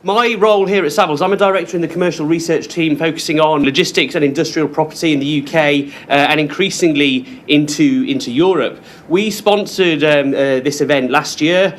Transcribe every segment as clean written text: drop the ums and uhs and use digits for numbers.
My role here at Savills, I'm a director in the commercial research team focusing on logistics and industrial property in the UK and increasingly into Europe. We sponsored this event last year.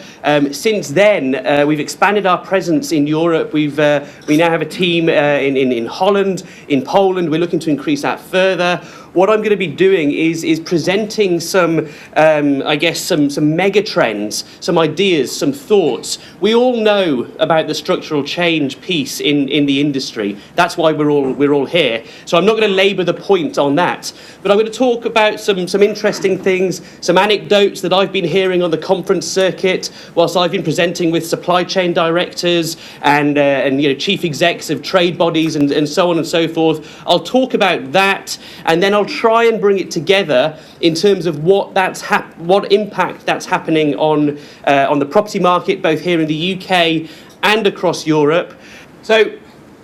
Since then, we've expanded our presence in Europe. We now have a team in Holland, in Poland. We're looking to increase that further. What I'm going to be doing is presenting some, some mega trends, some ideas, some thoughts. We all know about the structural change piece in the industry. That's why we're all here. So I'm not going to labour the point on that. But I'm going to talk about some interesting things, some anecdotes that I've been hearing on the conference circuit whilst I've been presenting with supply chain directors and chief execs of trade bodies and so on and so forth. I'll talk about that, and then I'll try and bring it together in terms of what impact that's happening on the property market, both here in the UK and across Europe. So,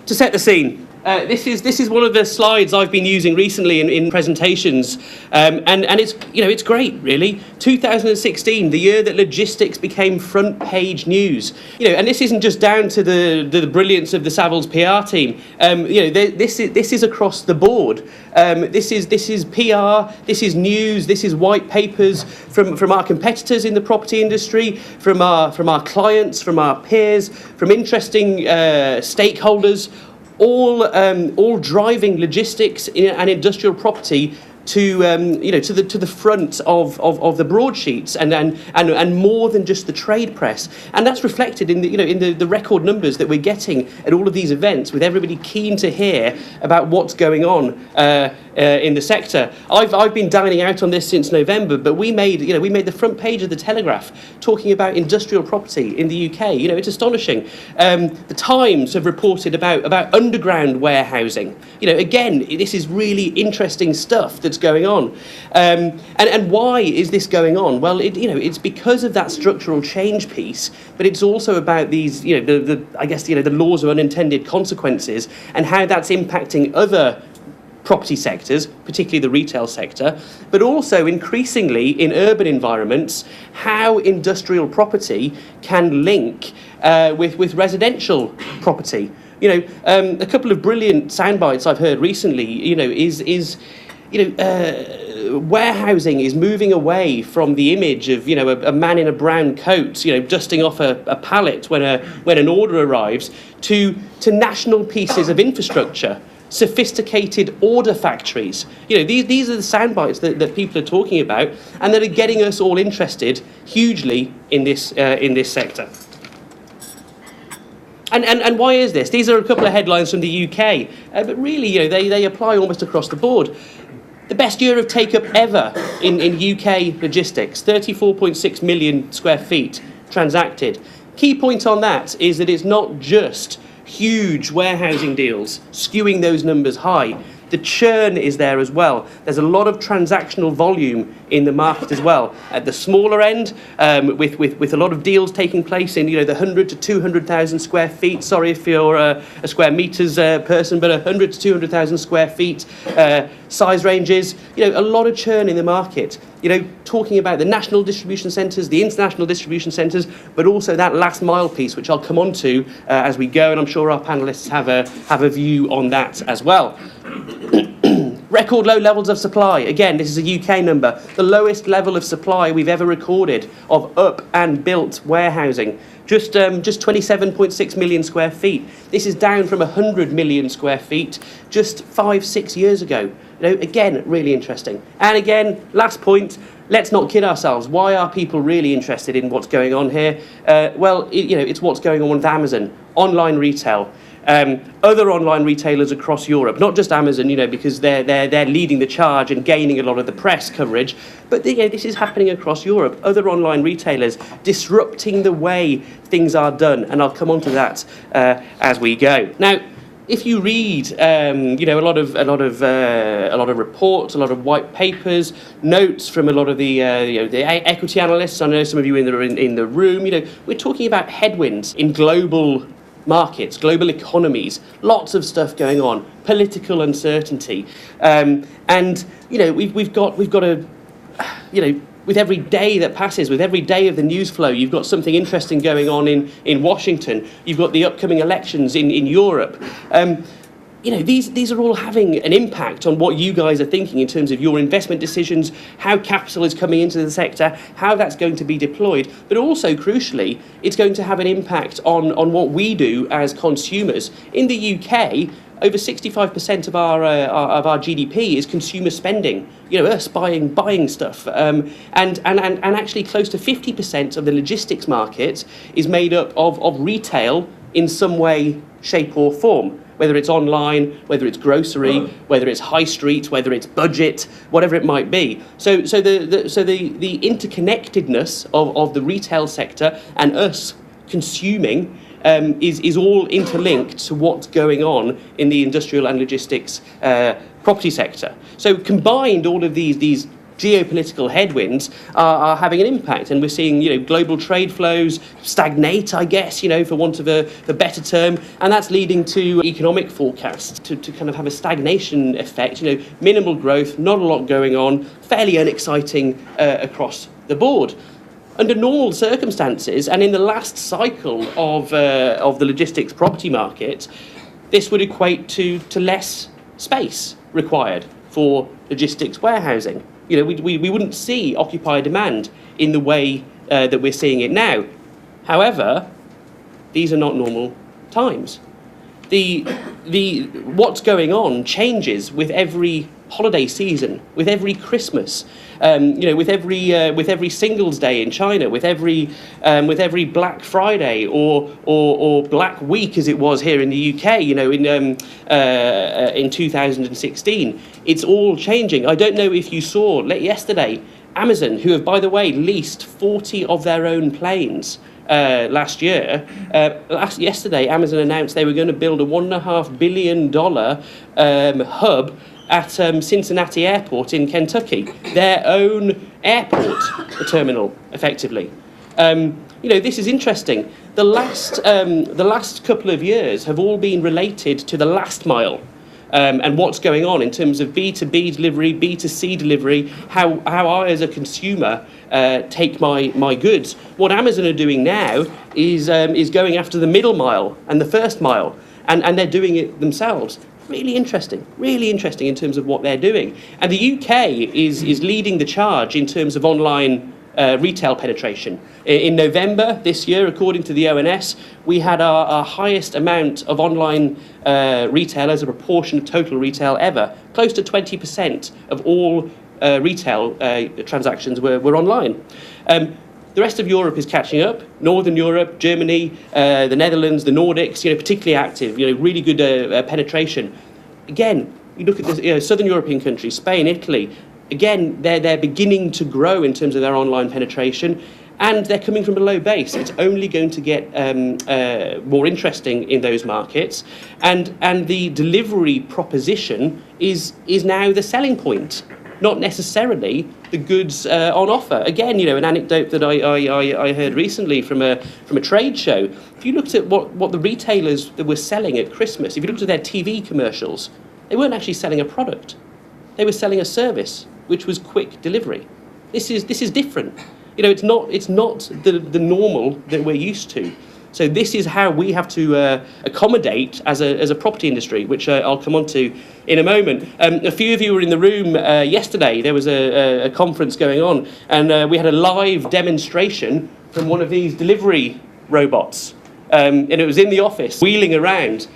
to set the scene, this is one of the slides I've been using recently in presentations, and it's great, really. 2016, the year that logistics became front page news. And this isn't just down to the brilliance of the Savills PR team. This is across the board. This is PR. This is news. This is white papers from our competitors in the property industry, from our clients, from our peers, from interesting stakeholders. All driving logistics and industrial property to the front of the broadsheets and more than just the trade press, and that's reflected in the record numbers that we're getting at all of these events, with everybody keen to hear about what's going on in the sector. I've been dining out on this since November, but we made the front page of the Telegraph talking about industrial property in the UK. It's astonishing. The Times have reported about underground warehousing. Again, this is really interesting stuff that's going on. And why is this going on? Well, it's because of that structural change piece, but it's also about these, the laws of unintended consequences and how that's impacting other property sectors, particularly the retail sector, but also increasingly in urban environments, how industrial property can link with residential property. A couple of brilliant sound bites I've heard recently, warehousing is moving away from the image of a man in a brown coat dusting off a pallet when an order arrives to national pieces of infrastructure, sophisticated order factories. These are the sound bites that people are talking about and that are getting us all interested hugely in this sector. And why is this? These are a couple of headlines from the UK, but really, they apply almost across the board. The best year of take-up ever in UK logistics, 34.6 million square feet transacted. Key point on that is that it's not just huge warehousing deals skewing those numbers high. The churn is there as well. There's a lot of transactional volume in the market as well. At the smaller end, with a lot of deals taking place in the 100 to 200,000 square feet. Sorry if you're a square meters person, but 100 to 200,000 square feet size ranges. A lot of churn in the market. Talking about the national distribution centres, the international distribution centres, but also that last mile piece, which I'll come on to as we go, and I'm sure our panellists have a view on that as well. Record low levels of supply. Again, this is a UK number. The lowest level of supply we've ever recorded of up and built warehousing. Just 27.6 million square feet. This is down from 100 million square feet just 5-6 years ago. Again, really interesting. And again, last point, let's not kid ourselves. Why are people really interested in what's going on here? It's what's going on with Amazon, online retail. Other online retailers across Europe, not just Amazon, because they're leading the charge and gaining a lot of the press coverage, but this is happening across Europe. Other online retailers disrupting the way things are done, and I'll come on to that as we go. Now, if you read, a lot of reports, a lot of white papers, notes from a lot of the equity analysts. I know some of you in the room. We're talking about headwinds in global markets, global economies, lots of stuff going on, political uncertainty, and we've got to with every day that passes, with every day of the news flow, you've got something interesting going on in Washington. You've got the upcoming elections in Europe. These are all having an impact on what you guys are thinking in terms of your investment decisions, how capital is coming into the sector, how that's going to be deployed. But also, crucially, it's going to have an impact on what we do as consumers. In the UK, over 65% of our GDP is consumer spending. Us buying stuff, and actually close to 50% of the logistics market is made up of retail in some way, shape, or form. Whether it's online, whether it's grocery, whether it's high street, whether it's budget, whatever it might be. So the interconnectedness of the retail sector and us consuming is all interlinked to what's going on in the industrial and logistics property sector. So combined, all of these geopolitical headwinds are having an impact, and we're seeing global trade flows stagnate, I guess, for want of a better term, and that's leading to economic forecasts to kind of have a stagnation effect. Minimal growth, not a lot going on, fairly unexciting across the board. Under normal circumstances, and in the last cycle of the logistics property market, this would equate to less space required for logistics warehousing. We wouldn't see occupier demand in the way that we're seeing it now. However, these are not normal times. What's going on changes with every holiday season, with every Christmas, with every Singles Day in China, with every Black Friday or Black Week as it was here in the UK, in 2016. It's all changing. I don't know if you saw yesterday, Amazon, who have, by the way, leased 40 of their own planes last year. Yesterday, Amazon announced they were going to build a $1.5 billion hub at Cincinnati Airport in Kentucky, their own airport terminal, effectively. This is interesting. The last couple of years have all been related to the last mile. And what's going on in terms of B2B delivery, B2C delivery, how I as a consumer take my goods. What Amazon are doing now is going after the middle mile and the first mile, and they're doing it themselves. Really interesting in terms of what they're doing. And the UK is leading the charge in terms of online retail penetration. In November this year, according to the ONS, we had our highest amount of online retail as a proportion of total retail ever. Close to 20% of all retail transactions were online. The rest of Europe is catching up. Northern Europe, Germany, the Netherlands, the Nordics, particularly active, really good penetration. Again, you look at the Southern European countries, Spain, Italy. Again, they're beginning to grow in terms of their online penetration, and they're coming from a low base. It's only going to get more interesting in those markets, and the delivery proposition is now the selling point, not necessarily the goods on offer. Again, an anecdote that I heard recently from a trade show. If you looked at what the retailers that were selling at Christmas, if you looked at their TV commercials, they weren't actually selling a product. They were selling a service, which was quick delivery. This is different. It's not the normal that we're used to. So this is how we have to accommodate as a property industry, which I'll come on to in a moment. A few of you were in the room yesterday. There was a conference going on, and we had a live demonstration from one of these delivery robots, and it was in the office, wheeling around.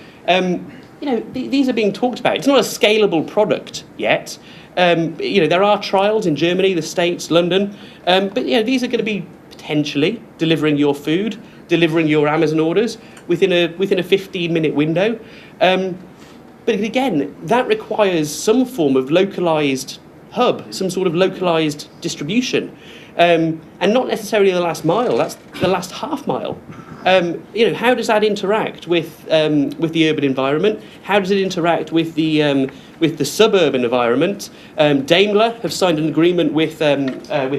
These are being talked about. It's not a scalable product yet. There are trials in Germany, the States, London, but these are going to be potentially delivering your food, delivering your Amazon orders within a 15-minute window. But again, that requires some form of localized hub, some sort of localized distribution, and not necessarily the last mile. That's the last half mile. How does that interact with the urban environment? How does it interact with the suburban environment? Daimler have signed an agreement with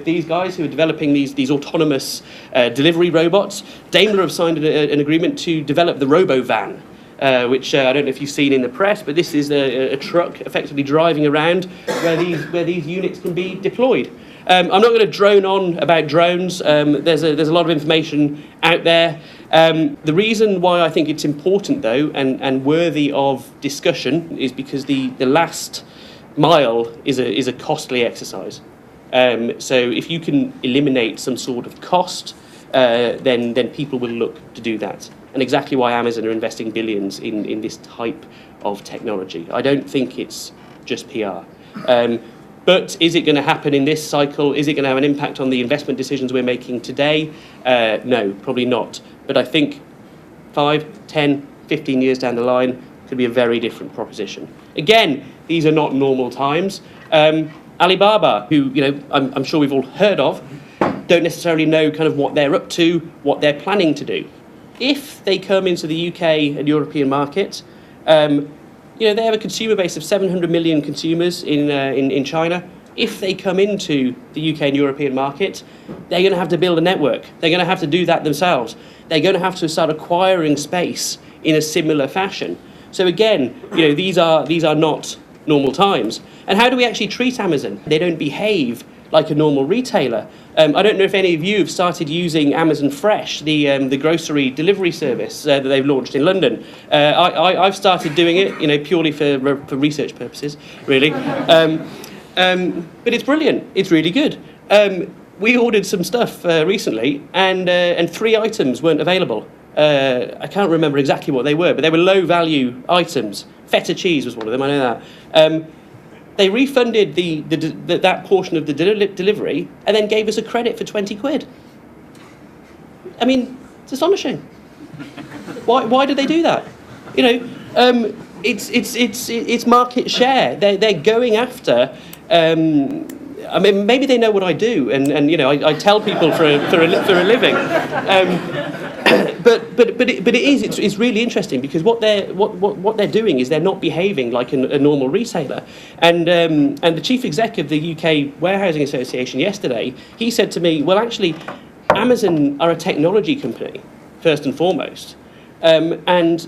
these guys who are developing these autonomous delivery robots. Daimler have signed an agreement to develop the RoboVan, which I don't know if you've seen in the press, but this is a truck effectively driving around where these units can be deployed. I'm not going to drone on about drones. There's a lot of information out there. The reason why I think it's important, though, and worthy of discussion is because the last mile is a costly exercise. So if you can eliminate some sort of cost, then people will look to do that. And exactly why Amazon are investing billions in this type of technology. I don't think it's just PR. But is it going to happen in this cycle? Is it going to have an impact on the investment decisions we're making today? No, probably not. But I think 5, 10, 15 years down the line could be a very different proposition. Again, these are not normal times. Alibaba, who I'm sure we've all heard of, don't necessarily know kind of what they're up to, what they're planning to do. If they come into the UK and European market, they have a consumer base of 700 million consumers in China. If they come into the UK and European market, they're going to have to build a network. They're going to have to do that themselves. They're going to have to start acquiring space in a similar fashion. So again, these are not normal times. And how do we actually treat Amazon? They don't behave like a normal retailer. I don't know if any of you have started using Amazon Fresh, the grocery delivery service that they've launched in London. I've started doing it, purely for research purposes, really. But it's brilliant. It's really good. We ordered some stuff recently, and 3 items weren't available. I can't remember exactly what they were, but they were low-value items. Feta cheese was one of them. I know that. They refunded that portion of the delivery and then gave us a credit for 20 quid. I mean, it's astonishing. Why did they do that? It's market share. They're going after. I mean, maybe they know what I do, and I tell people for a living. But it's really interesting because what they're doing is they're not behaving like a normal retailer. And the chief exec of the UK Warehousing Association yesterday, he said to me, well, actually, Amazon are a technology company first and foremost, and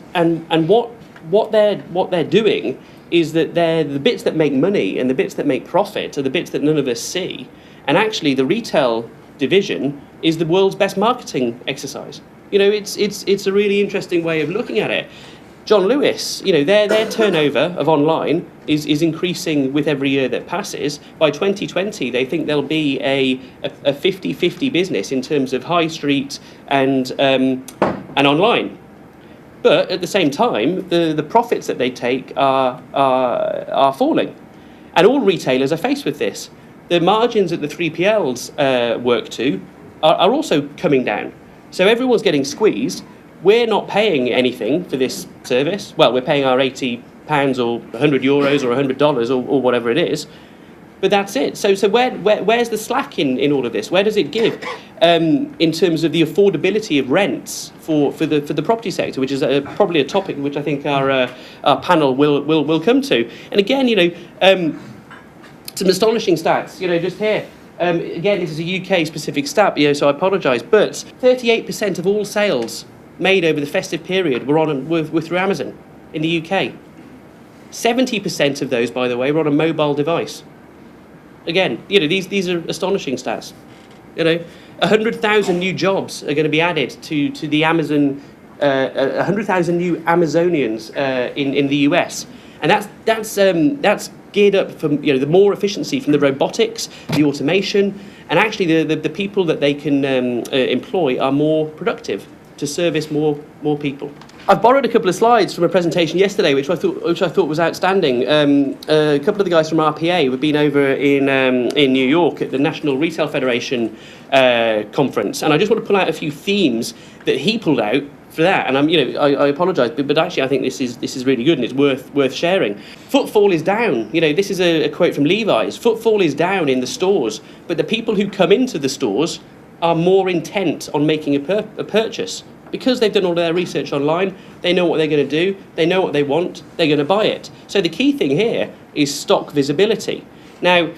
what they're doing is that they're the bits that make money and the bits that make profit are the bits that none of us see, and actually the retail division is the world's best marketing exercise. It's a really interesting way of looking at it. John Lewis, their turnover of online is increasing with every year that passes. By 2020, they think there'll be a 50-50 business in terms of high street and online. But at the same time, the profits that they take are falling. And all retailers are faced with this. The margins that the 3PLs work to are also coming down. So everyone's getting squeezed. We're not paying anything for this service. Well, we're paying our £80 or €100 or $100 or whatever it is. But that's it. So where's the slack in all of this? Where does it give in terms of the affordability of rents for the property sector, which is probably a topic which I think our panel will come to. And again, some astonishing stats. Just here. Again, this is a UK-specific stat, so I apologise, but 38% of all sales made over the festive period were through Amazon in the UK. 70% of those, by the way, were on a mobile device. Again, these are astonishing stats. 100,000 new jobs are going to be added to the Amazon. 100,000 new Amazonians in the US, and that's geared up for the more efficiency from the robotics, the automation, and actually the people that they can employ are more productive to service more people. I've borrowed a couple of slides from a presentation yesterday, which I thought was outstanding. A couple of the guys from RPA have been over in New York at the National Retail Federation conference, and I just want to pull out a few themes that he pulled out for that. And I apologise, but actually I think this is really good and it's worth sharing. Footfall is down. This is a quote from Levi's. Footfall is down in the stores, but the people who come into the stores are more intent on making a purchase. Because they've done all their research online, they know what they're going to do, they know what they want, they're going to buy it. So the key thing here is stock visibility. Now,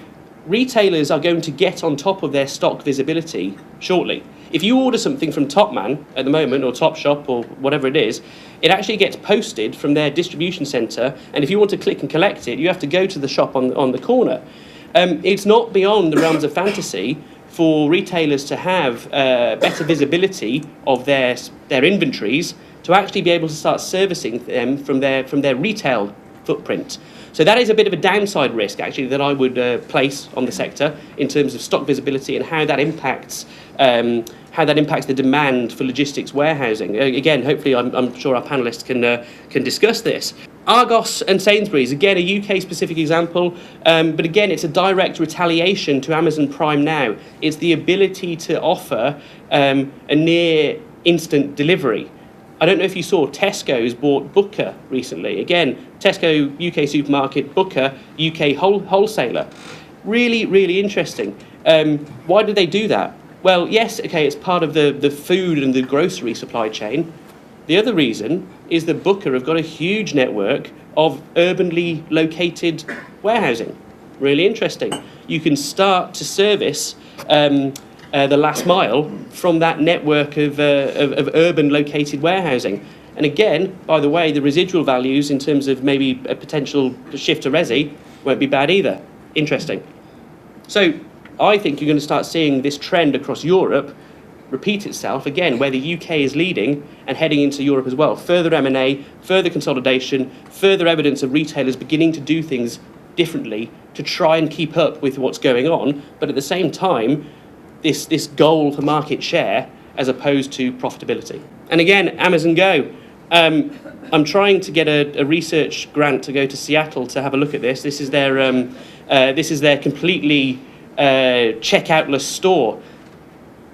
retailers are going to get on top of their stock visibility shortly. If you order something from Topman at the moment, or Topshop, or whatever it is, it actually gets posted from their distribution centre, and if you want to click and collect it, you have to go to the shop on the corner. It's not beyond the realms of fantasy for retailers to have better visibility of their inventories to actually be able to start servicing them from their retail footprint. So that is a bit of a downside risk, actually, that I would place on the sector in terms of stock visibility and how that impacts the demand for logistics warehousing. Again, hopefully, I'm sure our panellists can discuss this. Argos and Sainsbury's, again, a UK-specific example, but again, it's a direct retaliation to Amazon Prime Now. It's the ability to offer a near instant delivery. I don't know if you saw Tesco's bought Booker recently. Again, Tesco UK supermarket, Booker UK wholesaler. Really, really interesting. Why did they do that? Well, yes, okay, it's part of the food and the grocery supply chain. The other reason is that Booker have got a huge network of urbanly located warehousing. Really interesting. You can start to service the last mile from that network of urban located warehousing. And again, by the way, the residual values in terms of maybe a potential shift to resi won't be bad either. Interesting. So I think you're going to start seeing this trend across Europe repeat itself, again, where the UK is leading and heading into Europe as well. Further M&A, further consolidation, further evidence of retailers beginning to do things differently to try and keep up with what's going on, but at the same time, this goal for market share as opposed to profitability. And again, Amazon Go. I'm trying to get a research grant to go to Seattle to have a look at this. This is their completely checkoutless store.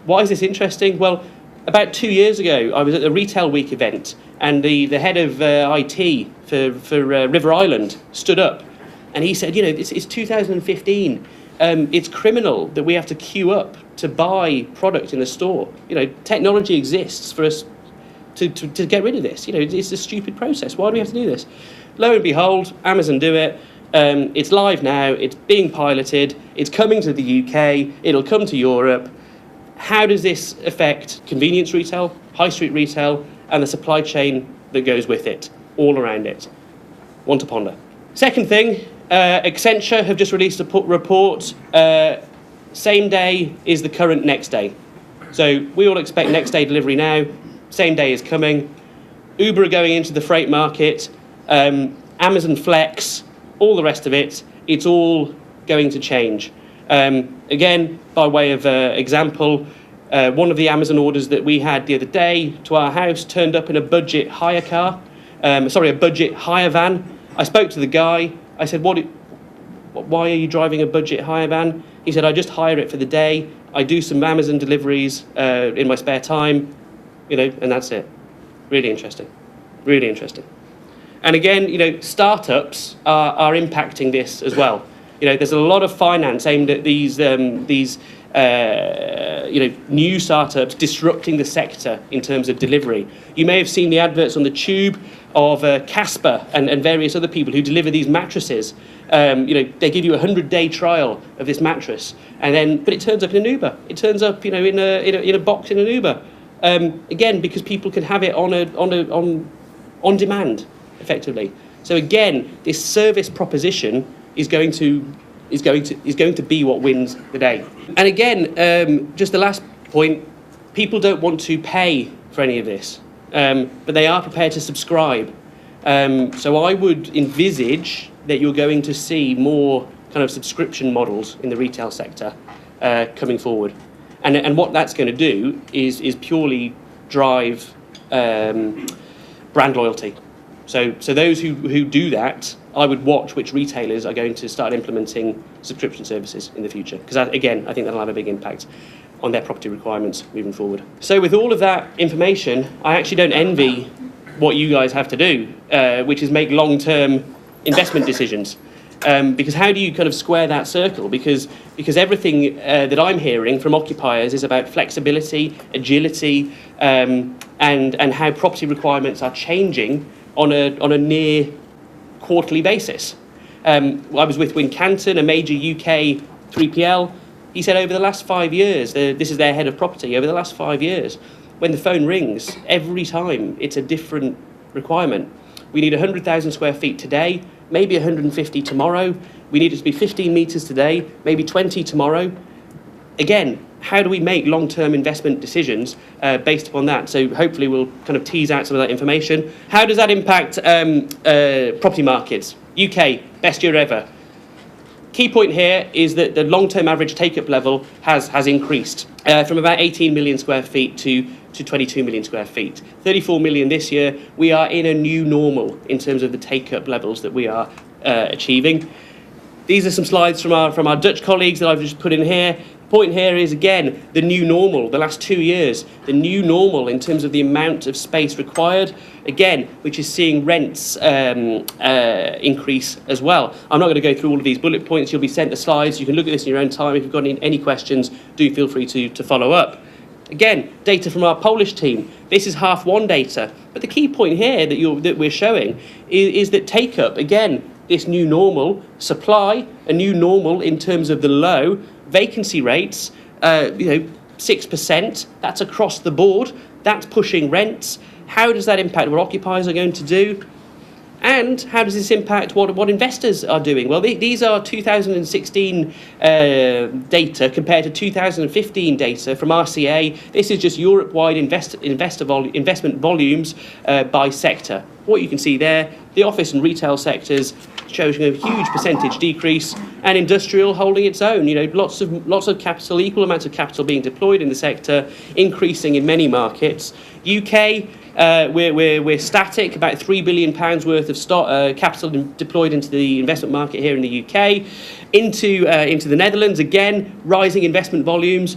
Why is this interesting? Well, about 2 years ago, I was at a Retail Week event, and the head of IT for River Island stood up, and he said, it's 2015. It's criminal that we have to queue up to buy product in a store. Technology exists for us to get rid of this. It's a stupid process. Why do we have to do this? Lo and behold, Amazon do it. It's live now. It's being piloted. It's coming to the UK. It'll come to Europe. How does this affect convenience retail, high street retail, and the supply chain that goes with it, all around it? One to ponder. Second thing, Accenture have just released a report. Same day is the current next day. So we all expect next day delivery now. Same day is coming. Uber are going into the freight market. Amazon Flex, all the rest of it. It's all going to change. Again, by way of example, one of the Amazon orders that we had the other day to our house turned up in a budget hire a budget hire van. I spoke to the guy. I said, why are you driving a budget hire van? He said, I just hire it for the day. I do some Amazon deliveries in my spare time, and that's it. Really interesting. Really interesting. And again, startups are impacting this as well. There's a lot of finance aimed at these new startups disrupting the sector in terms of delivery. You may have seen the adverts on the tube of Casper and various other people who deliver these mattresses. They give you a 100-day trial of this mattress, but it turns up in an Uber. It turns up, in a box in an Uber. Again, because people can have it on demand, effectively. So again, this service proposition is going to be what wins the day. And again, just the last point, people don't want to pay for any of this, but they are prepared to subscribe. So I would envisage that you're going to see more kind of subscription models in the retail sector coming forward. And what that's going to do is purely drive brand loyalty. So those who do that, I would watch which retailers are going to start implementing subscription services in the future. Because again, I think that'll have a big impact on their property requirements moving forward. So with all of that information, I actually don't envy what you guys have to do, which is make long-term investment decisions. Because how do you kind of square that circle? Because everything that I'm hearing from occupiers is about flexibility, agility, and how property requirements are changing on a near quarterly basis. I was with Wincanton, a major UK 3PL. He said over the last 5 years, this is their head of property, over the last 5 years, when the phone rings, every time it's a different requirement. We need 100,000 square feet today, maybe 150 tomorrow. We need it to be 15 metres today, maybe 20 tomorrow. Again, how do we make long-term investment decisions based upon that? So hopefully we'll kind of tease out some of that information. How does that impact property markets? UK, best year ever. Key point here is that the long-term average take-up level has increased from about 18 million square feet to 22 million square feet. 34 million this year. We are in a new normal in terms of the take-up levels that we are achieving. These are some slides from our Dutch colleagues that I've just put in here. Point here is, again, the new normal, the last 2 years, the new normal in terms of the amount of space required, again, which is seeing rents increase as well. I'm not going to go through all of these bullet points. You'll be sent the slides. You can look at this in your own time. If you've got any questions, do feel free to follow up. Again, data from our Polish team. This is half one data. But the key point here that we're showing is that take-up, again, this new normal, supply, a new normal in terms of the low vacancy rates, 6%, that's across the board, that's pushing rents. How does that impact what occupiers are going to do? And how does this impact what investors are doing? Well, these are 2016 data compared to 2015 data from RCA. This is just Europe-wide investment volumes by sector. What you can see there, the office and retail sectors showing a huge percentage decrease, and industrial holding its own. Lots of capital, equal amounts of capital being deployed in the sector, increasing in many markets. UK, we're static, about £3 billion worth of capital deployed into the investment market here in the UK. Into the Netherlands, again, rising investment volumes,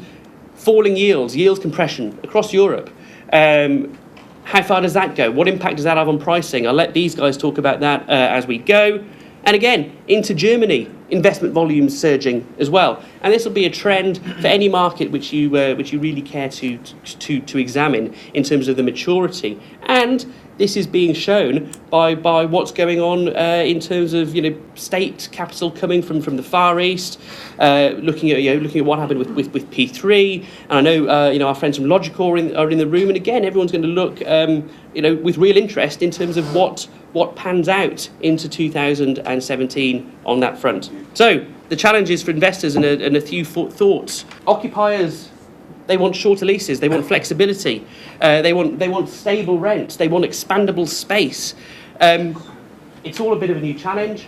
falling yield compression across Europe. How far does that go? What impact does that have on pricing? I'll let these guys talk about that as we go. And again, into Germany, investment volumes surging as well. And this will be a trend for any market which you really care to examine in terms of the maturity. And this is being shown by what's going on in terms of state capital coming from the Far East, looking at what happened with P3. And I know our friends from Logicor are in the room, and again everyone's going to look with real interest in terms of what pans out into 2017 on that front. So the challenges for investors and a few thoughts. Occupiers, they want shorter leases, they want flexibility, they want stable rents, they want expandable space. It's all a bit of a new challenge.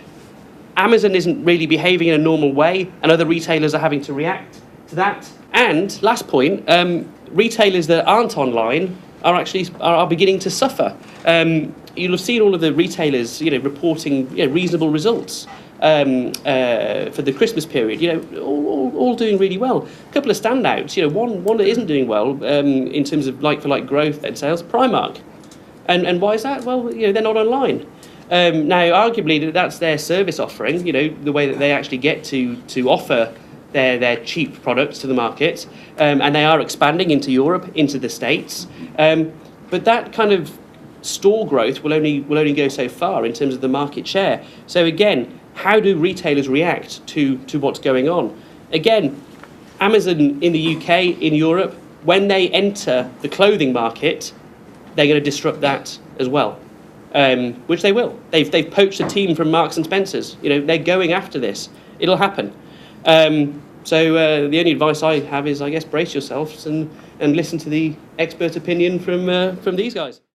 Amazon isn't really behaving in a normal way, and other retailers are having to react to that. And last point, retailers that aren't online are beginning to suffer. You'll have seen all of the retailers, reporting reasonable results for the Christmas period. All doing really well. A couple of standouts. One that isn't doing well in terms of like-for-like growth and sales. Primark, and why is that? Well, they're not online. Now, arguably, that's their service offering. The way that they actually get to offer their cheap products to the market, and they are expanding into Europe, into the States. But that kind of store growth will only go so far in terms of the market share. So again, how do retailers react to what's going on? Again, Amazon in the UK, in Europe, when they enter the clothing market, they're going to disrupt that as well, which they will. They've poached a team from Marks and Spencer's. They're going after this. It'll happen. So the only advice I have is, I guess, brace yourselves and listen to the expert opinion from these guys.